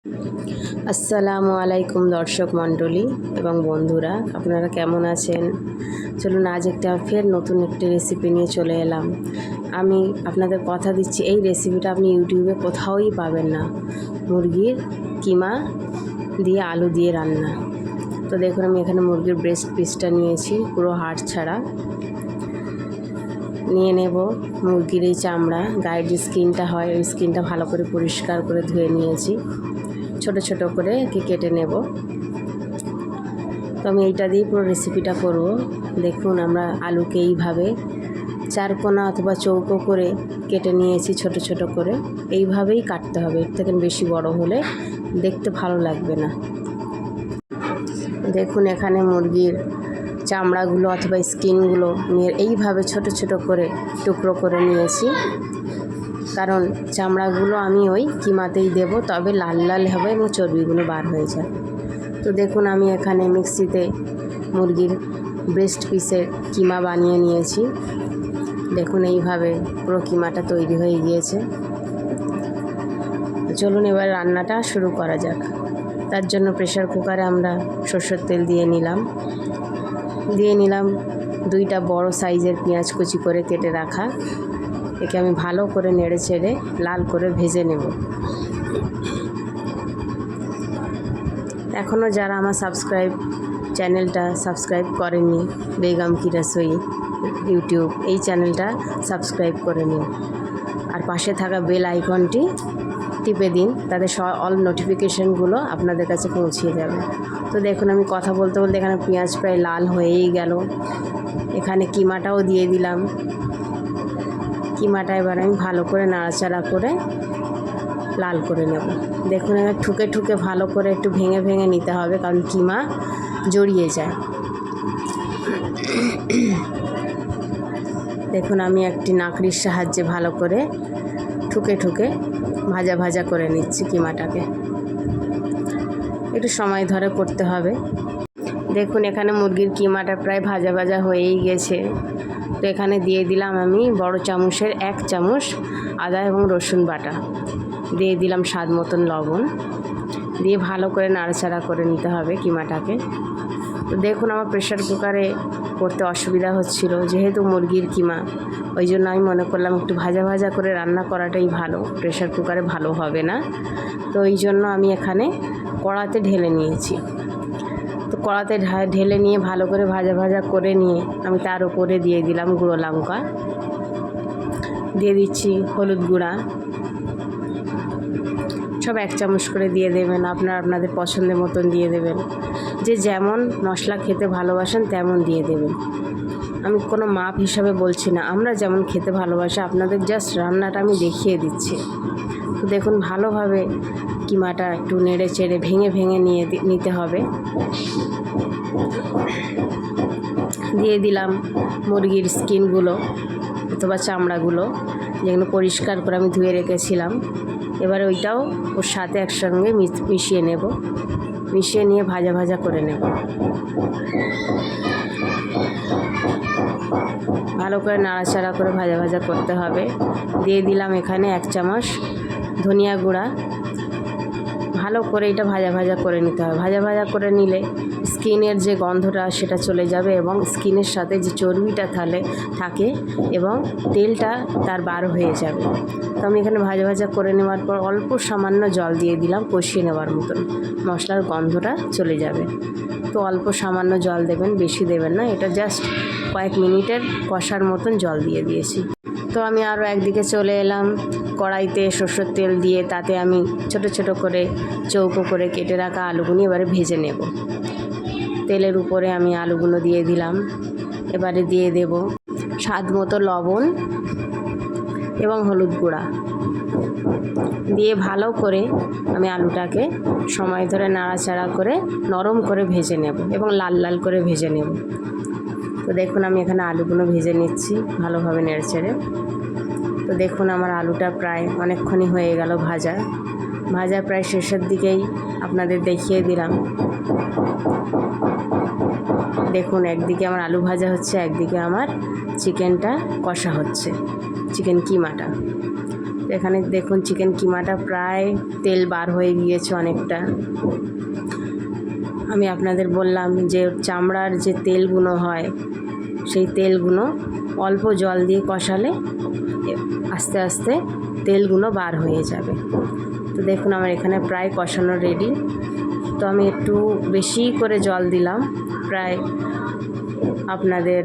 আসসালামু আলাইকুম দর্শক মণ্ডলী এবং বন্ধুরা, আপনারা কেমন আছেন? চলুন আজ ফের নতুন একটি রেসিপি নিয়ে চলে এলাম। আমি আপনাদের কথা দিচ্ছি, এই রেসিপিটা আপনি ইউটিউবে কোথাওই পাবেন না। মুরগির কিমা দিয়ে আলু দিয়ে রান্না। তো দেখুন, আমি এখানে মুরগির ব্রেস্ট পিসটা নিয়েছি, পুরো হাড় ছাড়া। নিয়ে নেব মুরগির এই চামড়া, গায়ের যে স্কিনটা হয়, ওই স্কিনটা ভালো করে পরিষ্কার করে ধুয়ে নিয়েছি। ছোট ছোট করে কেটে নেব। তো আমি এইটা দিয়ে পুরো রেসিপিটা করব। দেখুন, আমরা আলুকে এইভাবে চারকোনা অথবা চৌকো করে কেটে নিয়েছি, ছোট ছোট করে। এইভাবেই কাটতে হবে, এর থেকে বেশি বড় হলে দেখতে ভালো লাগবে না। দেখুন, এখানে মুরগির চামড়াগুলো অথবা স্কিনগুলো নিয়ে এইভাবে ছোট ছোট করে টুকরো করে নিয়েছি, কারণ চামড়াগুলো আমি ওই কিমাতেই দেব, তবে লাল লাল হবে এবং চর্বিগুলো বার হয়ে যায়। তো দেখুন, আমি এখানে মিক্সিতে মুরগির ব্রেস্ট পিসের কিমা বানিয়ে নিয়েছি। দেখুন, এইভাবে পুরো কিমাটা তৈরি হয়ে গিয়েছে। চলুন এবার রান্নাটা শুরু করা যাক। তার জন্য প্রেসার কুকারে আমরা সরষের তেল দিয়ে নিলাম 2টা বড় সাইজের পেঁয়াজ কুচি করে কেটে রাখা। একে আমি ভালো করে নেড়ে চেড়ে লাল করে ভেজে নেব। এখনও যারা আমার চ্যানেলটা সাবস্ক্রাইব করেননি, বেগম কি রসোই ইউটিউব, এই চ্যানেলটা সাবস্ক্রাইব করে নিন আর পাশে থাকা বেল আইকনটি টিপে দিন, তাতে অল নোটিফিকেশানগুলো আপনাদের কাছে পৌঁছিয়ে যাবে। তো দেখুন, আমি কথা বলতে বলতে এখানে পেঁয়াজ প্রায় লাল হয়েই গেল। এখানে কিমাটাও দিয়ে দিলাম। কিমাটা এবার আমি ভালো করে নাড়াচাড়া করে লাল করে নেব। দেখুন, এবার ঠুকে ঠুকে ভালো করে একটু ভেঙে ভেঙে নিতে হবে, কারণ কিমা জড়িয়ে যায়। দেখুন, আমি একটি নাকড়ির সাহায্যে ভালো করে ঠুকে ঠুকে ভাজা ভাজা করে নিচ্ছি কিমাটাকে। একটু সময় ধরে করতে হবে। দেখুন, এখানে মুরগির কিমাটা প্রায় ভাজা ভাজা হয়েই গেছে। তো এখানে দিয়ে দিলাম আমি বড় চামচের 1 চামচ আদা এবং রসুন বাটা, দিয়ে দিলাম স্বাদ মতন লবণ, দিয়ে ভালো করে নাড়াচাড়া করে নিতে হবে কিমাটাকে। তো দেখুন, আমার প্রেসার কুকারে করতে অসুবিধা হচ্ছিল, যেহেতু মুরগির কিমা, ওই জন্য আমি মনে করলাম একটু ভাজা ভাজা করে রান্না করাটাই ভালো, প্রেসার কুকারে ভালো হবে না। তো এই জন্য আমি এখানে কড়াতে ঢেলে নিয়েছি। তো কড়াতে ঢেলে নিয়ে ভালো করে ভাজা ভাজা করে নিয়ে আমি তার উপরে দিয়ে দিলাম গুঁড়ো লঙ্কা, দিয়ে দিচ্ছি হলুদ গুঁড়া, সব 1 চামচ করে দিয়ে দেবেন। আপনাদের পছন্দের মতন দিয়ে দেবেন, যে যেমন মশলা খেতে ভালোবাসেন তেমন দিয়ে দেবেন। আমি কোনো মাপ হিসাবে বলছি না, আমরা যেমন খেতে ভালোবাসি, আপনাদের জাস্ট রান্নাটা আমি দেখিয়ে দিচ্ছি। তো দেখুন, ভালোভাবে কিমাটা একটু নেড়ে চেড়ে ভেঙে ভেঙে নিতে হবে। দিয়ে দিলাম মুরগির স্কিনগুলো অথবা চামড়াগুলো, যেগুলো পরিষ্কার করে আমি ধুয়ে রেখেছিলাম। এবারে ওইটাও ওর সাথে একসঙ্গে মিশিয়ে নেব, মিশিয়ে নিয়ে ভাজা ভাজা করে নেব। ভালো করে নাড়াচাড়া করে ভাজা ভাজা করতে হবে। দিয়ে দিলাম এখানে 1 চামচ ধনিয়া গুঁড়া। ভালো করে এটা ভাজা ভাজা করে নিতে হবে। ভাজা ভাজা করে নিলে স্কিনের যে গন্ধটা সেটা চলে যাবে, এবং স্কিনের সাথে যে চর্বিটা থাকে এবং তেলটা তার বার হয়ে যাবে। তো আমি এখানে ভাজা ভাজা করে নেওয়ার পর অল্প সামান্য জল দিয়ে দিলাম, কষিয়ে নেওয়ার মতন, মশলার গন্ধটা চলে যাবে। তো অল্প সামান্য জল দেবেন, বেশি দেবেন না। এটা জাস্ট কয়েক মিনিটের কষার মতন জল দিয়ে দিয়েছি। তো আমি আরও একদিকে চলে এলাম, কড়াইতে সরষের তেল দিয়ে তাতে আমি ছোট ছোট করে চৌকো করে কেটে রাখা আলুগুলো এবারে ভেজে নেব। তেলের উপরে আমি আলুগুলো দিয়ে দিলাম। এবারে দিয়ে দেব স্বাদ মতো লবণ এবং হলুদ গুঁড়া, দিয়ে ভালো করে আমি আলুটাকে সময় ধরে নাড়াচাড়া করে নরম করে ভেজে নেব এবং লাল লাল করে ভেজে নেব। তো দেখুন, আমি এখানে আলুগুলো ভেজে নিচ্ছি ভালোভাবে নেড়েচেড়ে। তো দেখুন, আমার আলুটা প্রায় অনেকক্ষণই হয়ে গেল ভাজা প্রায় শেষের দিকেই আপনাদের দেখিয়ে দিলাম। দেখুন, একদিকে আমার আলু ভাজা হচ্ছে, একদিকে আমার চিকেনটা কষা হচ্ছে, চিকেন কিমাটা। এখানে দেখুন চিকেন কিমাটা প্রায় তেল বার হয়ে গিয়েছে অনেকটা। আমি আপনাদের বললাম যে চামড়ার যে তেলগুলো হয় সেই তেলগুলো অল্প জল দিয়ে কষালে আস্তে আস্তে তেলগুলো বার হয়ে যাবে। তো দেখুন আমার এখানে প্রায় কষানো রেডি। তো আমি একটু বেশি করে জল দিলাম, প্রায় আপনাদের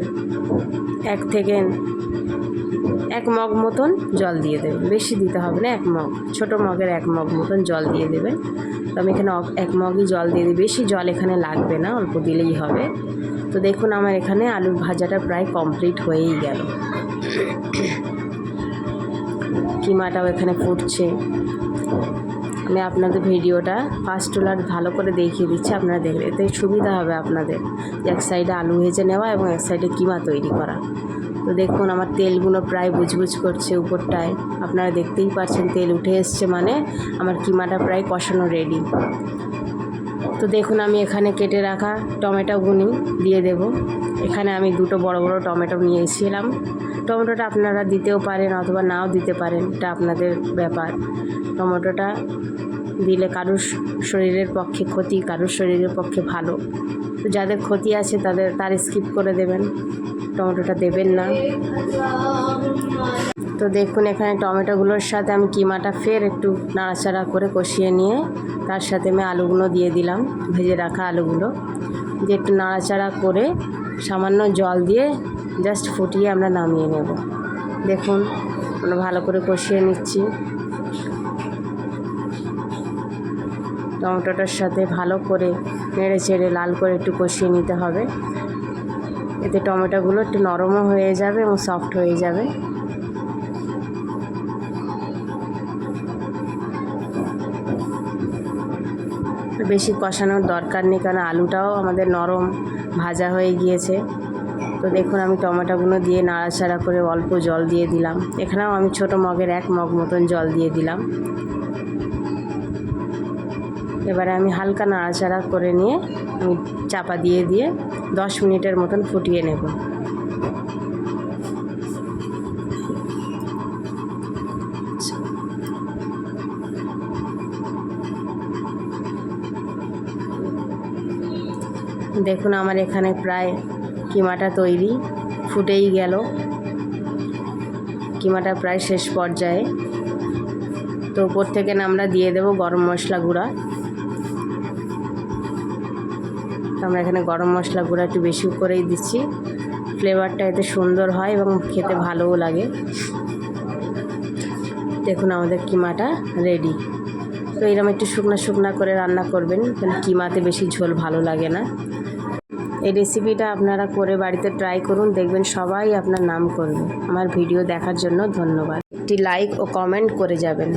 1 থেকে 1 মগ মতন জল দিয়ে দেবেন, বেশি দিতে হবে না, 1 মগ, ছোটো মগের 1 মগ মতন জল দিয়ে দেবেন। তো আমি এখানে 1 মগই জল দিয়ে দিই, বেশি জল এখানে লাগবে না, অল্প দিলেই হবে। তো দেখুন আমার এখানে আলুর ভাজাটা প্রায় কমপ্লিট হয়েই গেল। কিমাটাও এখানে ফুটছে। আমি আপনাদের ভিডিওটা ফাস্ট টুলার ভালো করে দেখিয়ে দিচ্ছি, আপনারা দেখলে এতে সুবিধা হবে আপনাদের, এক সাইডে আলু ভেজে নেওয়া এবং এক সাইডে কিমা তৈরি করা। তো দেখুন আমার তেলগুলো প্রায় বুজবুজ করছে উপরটায়, আপনারা দেখতেই পাচ্ছেন তেল উঠে এসছে, মানে আমার কিমাটা প্রায় কষানো রেডি। তো দেখুন আমি এখানে কেটে রাখা টমেটোগুলি দিয়ে দেব। এখানে আমি 2টো বড় বড় টমেটো নিয়ে এসেছিলাম। টমেটোটা আপনারা দিতেও পারেন অথবা নাও দিতে পারেন, এটা আপনাদের ব্যাপার। টমেটোটা দিলে কারুর শরীরের পক্ষে ক্ষতি, কারুর শরীরের পক্ষে ভালো। তো যাদের ক্ষতি আছে তার স্কিপ করে দেবেন, টমেটোটা দেবেন না। তো দেখুন এখানে টমেটোগুলোর সাথে আমি কিমাটা ফের একটু নাড়াচাড়া করে কষিয়ে নিয়ে তার সাথে আমি আলুগুলো দিয়ে দিলাম, ভেজে রাখা আলুগুলো দিয়ে একটু নাড়াচাড়া করে সামান্য জল দিয়ে জাস্ট ফুটিয়ে আমরা নামিয়ে নেব। দেখুন আমরা ভালো করে কষিয়ে নিচ্ছি। টমেটোটার সাথে ভালো করে নেড়ে চেড়ে লাল করে একটু কষিয়ে নিতে হবে, এতে টমেটোগুলো একটু নরমও হয়ে যাবে এবং সফট হয়ে যাবে। বেশি কষানোর দরকার নেই, কারণ আলুটাও আমাদের নরম ভাজা হয়ে গিয়েছে। তো দেখুন আমি টমেটোগুলো দিয়ে নাড়াচাড়া করে অল্প জল দিয়ে দিলাম। এখানেও আমি ছোটো মগের 1 মগ মতন জল দিয়ে দিলাম। এবারে আমি হালকা নাড়াচাড়া করে নিয়ে আমি চাপা দিয়ে 10 মিনিটের মতন ফুটিয়ে নেব। দেখুন আমার এখানে প্রায় কিমাটা তৈরি, ফুটেই গেল, কিমাটা প্রায় শেষ পর্যায়ে। তো উপর থেকে আমরা দিয়ে দেব গরম মশলা গুঁড়া। তো আমরা এখানে গরম মশলা গুঁড়া একটু বেশি করেই দিচ্ছি, ফ্লেভারটা এতে সুন্দর হয় এবং খেতে ভালোও লাগে। দেখুন আমাদের কিমাটা রেডি। তো এরকম একটু শুকনো শুকনো করে রান্না করবেন, কারণ কিমাতে বেশি ঝোল ভালো লাগে না। এই রেসিপিটা আপনারা করে বাড়িতে ট্রাই করুন, দেখবেন সবাই আপনার নাম করবে। আমার ভিডিও দেখার জন্য ধন্যবাদ। একটি লাইক ও কমেন্ট করে যাবেন।